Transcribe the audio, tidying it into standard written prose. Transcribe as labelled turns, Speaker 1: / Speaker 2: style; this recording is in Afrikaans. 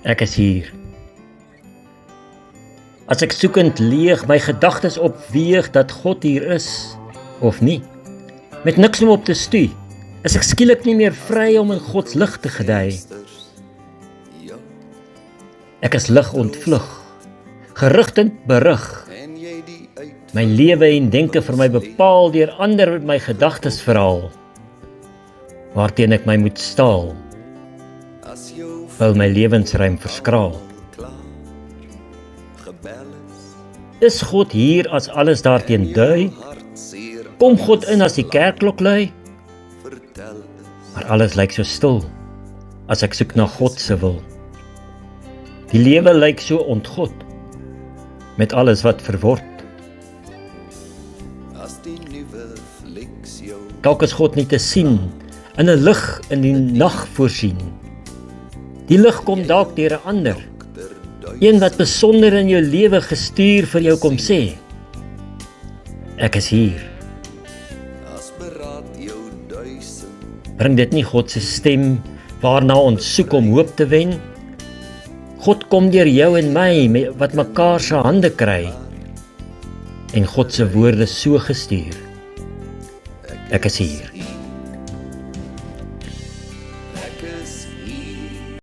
Speaker 1: Ek is hier. As ek soekend leeg my gedagtes opweeg dat God hier is, of nie, met niks om op te stoei, is ek skielik nie meer vry om in Gods lig te gedei. Ek is lig ontvlug, gerigtend berig, my lewe en denke vir my bepaal deur ander met my gedagtes verhaal, waarteen ek my moet staal, wil my lewensruim verskraal. Is God hier as alles daarteen dui? Kom God in as die kerkklok lui? Maar alles lyk so stil, as ek soek na God se wil. Die lewe lyk so ontgod, met alles wat verword. Dalk is God nie te sien, in 'n lig in die nag voorsien. Die lig kom dalk deur 'n ander, een wat besonder in jou lewe gestuur vir jou kom sê, ek is hier. Bring dit nie God se stem, waarna ons soek om hoop te wen? God kom deur jou en my, wat mekaar se hande kry, en God se woorde so gestuur, ek is hier.